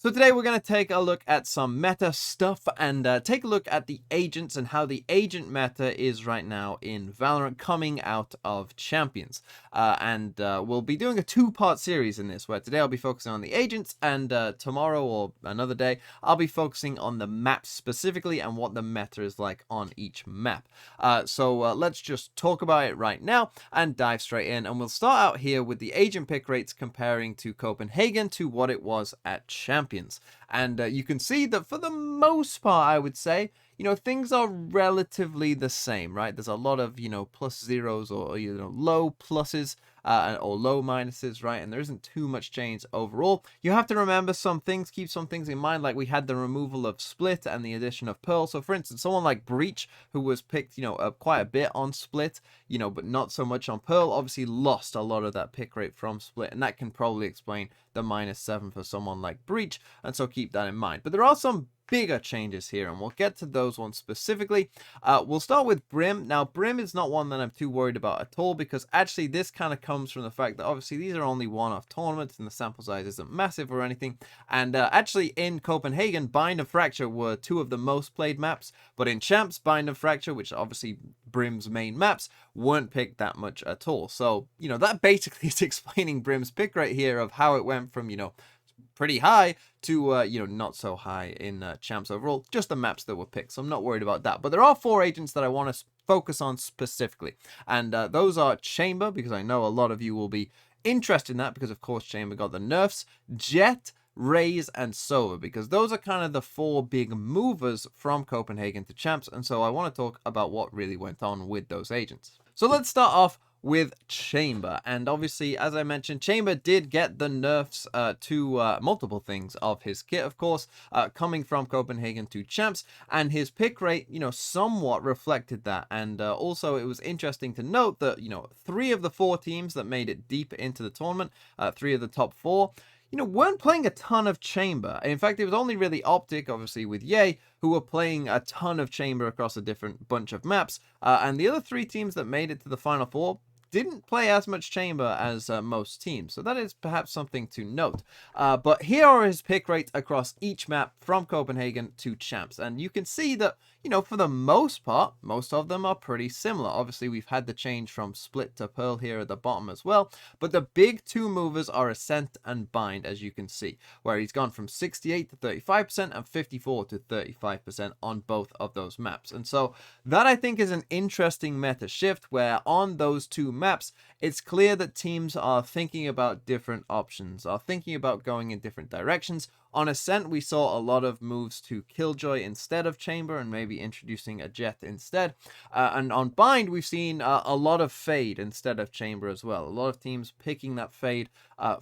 So today we're going to take a look at some meta stuff and take a look at the agents and how the agent meta is right now in Valorant coming out of Champions. We'll be doing a two-part series in this, where today I'll be focusing on the agents and tomorrow or another day I'll be focusing on the maps specifically and what the meta is like on each map. Let's just talk about it right now and dive straight in, and we'll start out here with the agent pick rates comparing to Copenhagen to what it was at Champions. And you can see that for the most part, I would say, things are relatively the same, right? There's a lot of, plus zeros or, low pluses or low minuses, right? And there isn't too much change overall. You have to remember some things, keep some things in mind, like we had the removal of Split and the addition of Pearl. So for instance, someone like Breach, who was picked, quite a bit on Split, but not so much on Pearl, obviously lost a lot of that pick rate from Split. And that can probably explain the -7 for someone like Breach. And so keep that in mind. But there are some bigger changes here, and we'll get to those ones specifically. We'll start with Brim. Now, Brim is not one that I'm too worried about at all, because actually this kind of comes from the fact that obviously these are only one-off tournaments and the sample size isn't massive or anything. And actually in Copenhagen, Bind and Fracture were two of the most played maps, but in Champs, Bind and Fracture, which are obviously Brim's main maps, weren't picked that much at all. So, that basically is explaining Brim's pick rate here of how it went from, pretty high to, not so high in Champs overall, just the maps that were picked. So I'm not worried about that. But there are 4 agents that I want to focus on specifically. And those are Chamber, because I know a lot of you will be interested in that, because of course Chamber got the nerfs, Jett, Raze, and Sova, because those are kind of the 4 big movers from Copenhagen to Champs. And so I want to talk about what really went on with those agents. So let's start off with Chamber. And obviously, as I mentioned, Chamber did get the nerfs to multiple things of his kit, of course, coming from Copenhagen to Champs, and his pick rate, somewhat reflected that. And also it was interesting to note that, 3 of the 4 teams that made it deep into the tournament, 3 of the top 4, weren't playing a ton of Chamber. In fact, it was only really Optic, obviously, with Ye, who were playing a ton of Chamber across a different bunch of maps. And the other 3 teams that made it to the Final 4 didn't play as much Chamber as most teams, so that is perhaps something to note. But here are his pick rates across each map from Copenhagen to Champs, and you can see that, for the most part, most of them are pretty similar. Obviously, we've had the change from Split to Pearl here at the bottom as well, but the big 2 movers are Ascent and Bind, as you can see, where he's gone from 68 to 35% and 54 to 35% on both of those maps. And so that, I think, is an interesting meta shift, where on those 2 maps, it's clear that teams are thinking about different options, are thinking about going in different directions. On Ascent, we saw a lot of moves to Killjoy instead of Chamber, and maybe introducing a Jett instead. And on Bind, we've seen a lot of Fade instead of Chamber as well. A lot of teams picking that Fade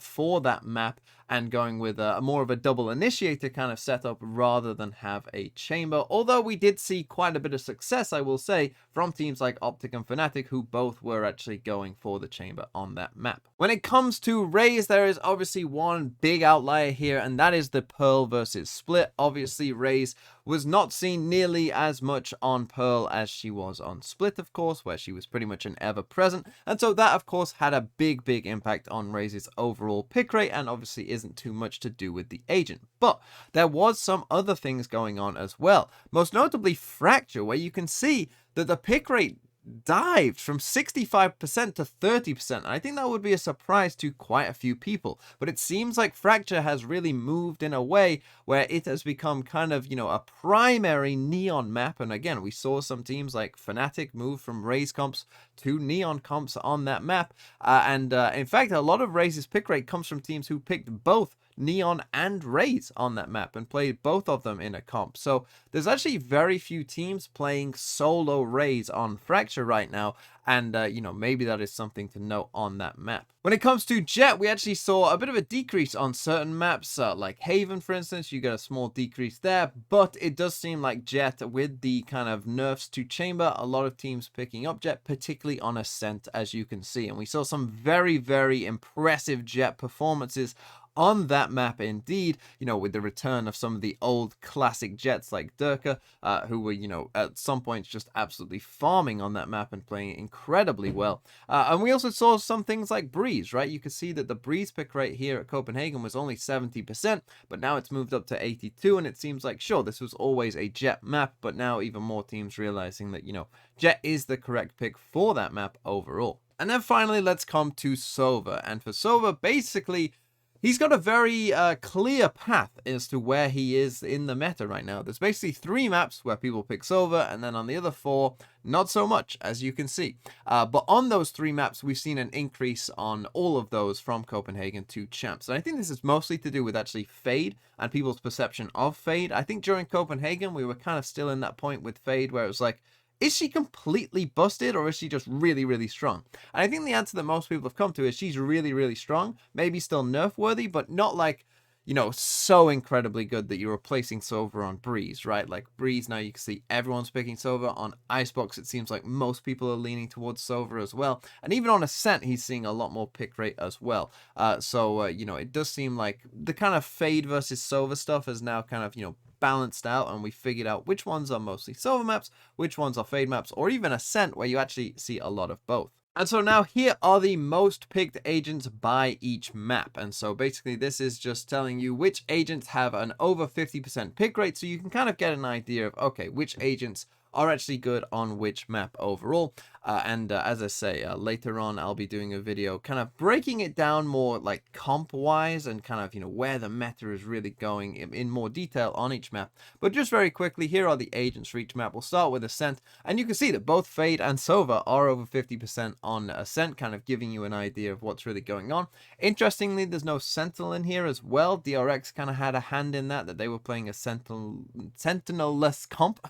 for that map and going with more of a double initiator kind of setup rather than have a Chamber. Although we did see quite a bit of success, I will say, from teams like Optic and Fnatic, who both were actually going for the Chamber on that map. When it comes to Raze, there is obviously one big outlier here, and that is the Pearl versus Split. Obviously, Raze was not seen nearly as much on Pearl as she was on Split, of course, where she was pretty much an ever-present. And so that, of course, had a big impact on Raze's overall pick rate, and obviously isn't too much to do with the agent. But there was some other things going on as well. Most notably Fracture, where you can see that the pick rate dived from 65% to 30%. And I think that would be a surprise to quite a few people. But it seems like Fracture has really moved in a way where it has become kind of, a primary Neon map. And again, we saw some teams like Fnatic move from Raze comps to Neon comps on that map. In fact, a lot of Raze's pick rate comes from teams who picked both Neon and Raze on that map and played both of them in a comp. So there's actually very few teams playing solo Raze on Fracture right now, and maybe that is something to note on that map. When it comes to Jett, we actually saw a bit of a decrease on certain maps, like Haven, for instance. You get a small decrease there, but it does seem like Jett, with the kind of nerfs to Chamber, a lot of teams picking up Jett, particularly on Ascent, as you can see. And we saw some very impressive Jett performances on that map indeed, you know, with the return of some of the old classic Jetts like Durka, who were, you know, at some points just absolutely farming on that map and playing incredibly well. And we also saw some things like Breeze, right? You could see that the Breeze pick rate here at Copenhagen was only 70%, but now it's moved up to 82, and it seems like, sure, this was always a Jett map, but now even more teams realizing that, you know, Jett is the correct pick for that map overall. And then finally, let's come to Sova. And for Sova, basically, he's got a very clear path as to where he is in the meta right now. There's basically 3 maps where people pick Sova, and then on the other 4, not so much, as you can see. But on those 3 maps, we've seen an increase on all of those from Copenhagen to Champs. And I think this is mostly to do with actually Fade and people's perception of Fade. I think during Copenhagen, we were kind of still in that point with Fade where it was like, is she completely busted, or is she just really, really strong? And I think the answer that most people have come to is she's really, really strong. Maybe still nerf-worthy, but not like, you know, so incredibly good that you're replacing Sova on Breeze, right? Like Breeze, now you can see everyone's picking Sova. On Icebox, it seems like most people are leaning towards Sova as well. And even on Ascent, he's seeing a lot more pick rate as well. You know, it does seem like the kind of Fade versus Sova stuff is now kind of, you know, balanced out, and we figured out which ones are mostly Sova maps, which ones are Fade maps, or even Ascent, where you actually see a lot of both. And so now here are the most picked agents by each map. And so basically this is just telling you which agents have an over 50% pick rate, so you can kind of get an idea of, okay, which agents are actually good on which map overall. As I say, later on I'll be doing a video kind of breaking it down more like comp wise and kind of, you know, where the meta is really going in more detail on each map. But just very quickly, here are the agents for each map. We'll start with Ascent, and you can see that both Fade and Sova are over 50% on Ascent, kind of giving you an idea of what's really going on. Interestingly, there's no Sentinel in here as well. DRX kind of had a hand in that they were playing a Sentinel-less comp.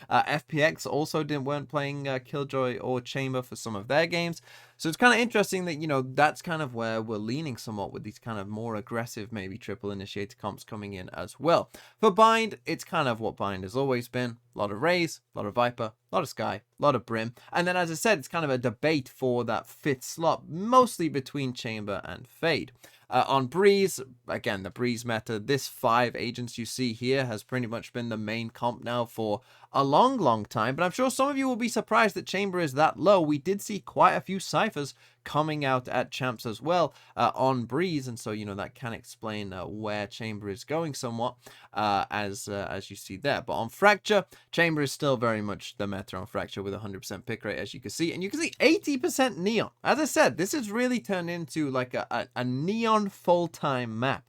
FPX also weren't playing Killjoy or Chamber for some of their games. So it's kind of interesting that, you know, that's kind of where we're leaning somewhat with these kind of more aggressive, maybe triple initiator comps coming in as well. For Bind, it's kind of what Bind has always been. A lot of Raze, a lot of Viper, a lot of Sky, a lot of Brim. And then, as I said, it's kind of a debate for that 5th slot, mostly between Chamber and Fade. On Breeze, again, the Breeze meta, this 5 agents you see here has pretty much been the main comp now for a long, long time. But I'm sure some of you will be surprised that Chamber is that low. We did see quite a few ciphers coming out at Champs as well on Breeze, and so, you know, that can explain where Chamber is going somewhat, as you see there. But on Fracture, Chamber is still very much the meta on Fracture with 100% pick rate, as you can see, and you can see 80% Neon. As I said, this has really turned into like a Neon full-time map.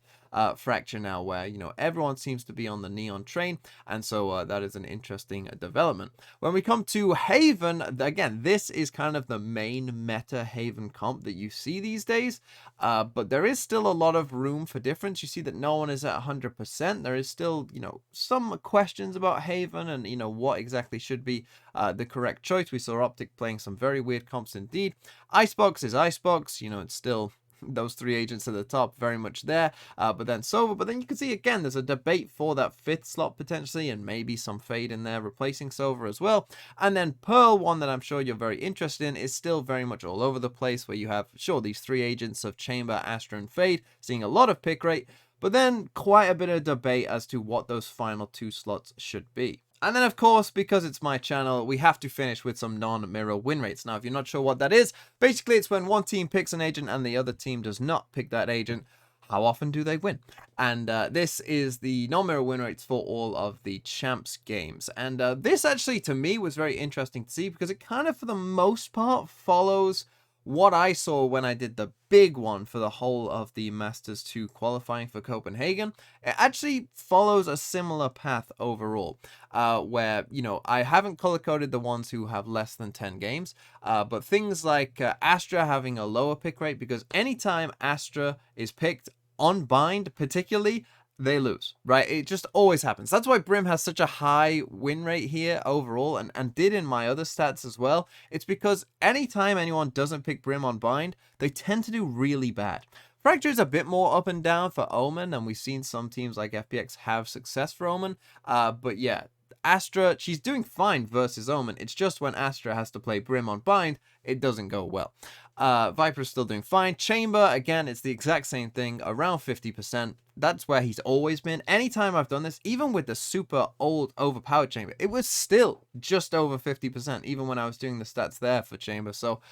Fracture now, where, you know, everyone seems to be on the Neon train, and so that is an interesting development. When we come to Haven, again, this is kind of the main meta Haven comp that you see these days, but there is still a lot of room for difference. You see that no one is at 100%. There is still, you know, some questions about Haven and, you know, what exactly should be the correct choice. We saw Optic playing some very weird comps indeed. Icebox is Icebox, you know, it's still those 3 agents at the top, very much there, but then Sova. But then you can see again there's a debate for that 5th slot potentially, and maybe some Fade in there replacing Sova as well. And then Pearl, one that I'm sure you're very interested in, is still very much all over the place, where you have, sure, these 3 agents of Chamber, Astra, and Fade seeing a lot of pick rate, but then quite a bit of debate as to what those final 2 slots should be. And then, of course, because it's my channel, we have to finish with some non-mirror win rates. Now, if you're not sure what that is, basically it's when one team picks an agent and the other team does not pick that agent. How often do they win? And this is the non-mirror win rates for all of the Champs games. And this actually, to me, was very interesting to see, because it kind of, for the most part, follows what I saw when I did the big one for the whole of the Masters 2 qualifying for Copenhagen. It actually follows a similar path overall, where, you know, I haven't color-coded the ones who have less than 10 games, but things like Astra having a lower pick rate, because anytime Astra is picked on Bind particularly, they lose, right? It just always happens. That's why Brim has such a high win rate here overall, and did in my other stats as well. It's because anytime anyone doesn't pick Brim on Bind, they tend to do really bad. Fracture is a bit more up and down for Omen, and we've seen some teams like FPX have success for Omen, but yeah, Astra, she's doing fine versus Omen. It's just when Astra has to play Brim on Bind, it doesn't go well. Viper is still doing fine. Chamber, again, it's the exact same thing, around 50%. That's where he's always been. Anytime I've done this, even with the super old overpowered Chamber, it was still just over 50%, even when I was doing the stats there for Chamber. So,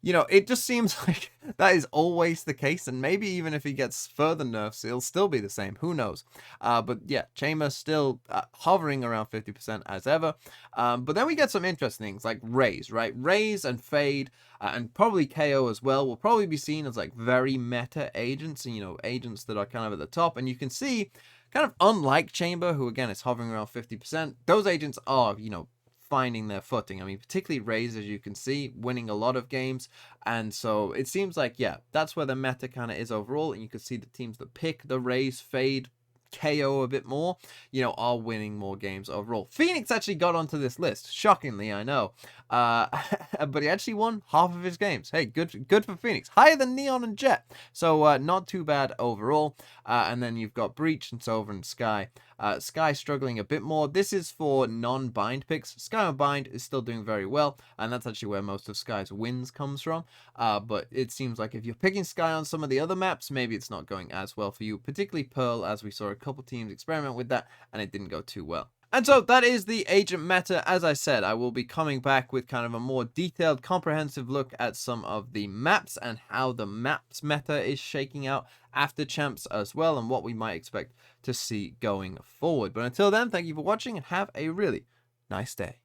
you know, it just seems like that is always the case, and maybe even if he gets further nerfs, it'll still be the same. Who knows? But yeah, Chamber still hovering around 50% as ever. But then we get some interesting things like Raze, right? Raze and Fade, and probably KO as well, will probably be seen as like very meta agents, and, you know, agents that are kind of at the top. And you can see, kind of unlike Chamber, who again is hovering around 50%, those agents are, you know, finding their footing. I mean, particularly Raze, as you can see, winning a lot of games. And so it seems like, yeah, that's where the meta kind of is overall. And you can see the teams that pick the Raze, Fade, KO a bit more, you know, are winning more games overall. Phoenix actually got onto this list, shockingly, I know, but he actually won half of his games. Hey, good for Phoenix, higher than Neon and Jett, so not too bad overall. And then you've got Breach and Sova and Sky. Sky struggling a bit more. This is for non-bind picks. Sky on bind is still doing very well, and that's actually where most of Sky's wins comes from. But it seems like if you're picking Sky on some of the other maps, maybe it's not going as well for you, particularly Pearl, as we saw a couple teams experiment with that, and it didn't go too well. And so that is the agent meta. As I said, I will be coming back with kind of a more detailed, comprehensive look at some of the maps and how the maps meta is shaking out after champs as well, and what we might expect to see going forward. But until then, thank you for watching and have a really nice day.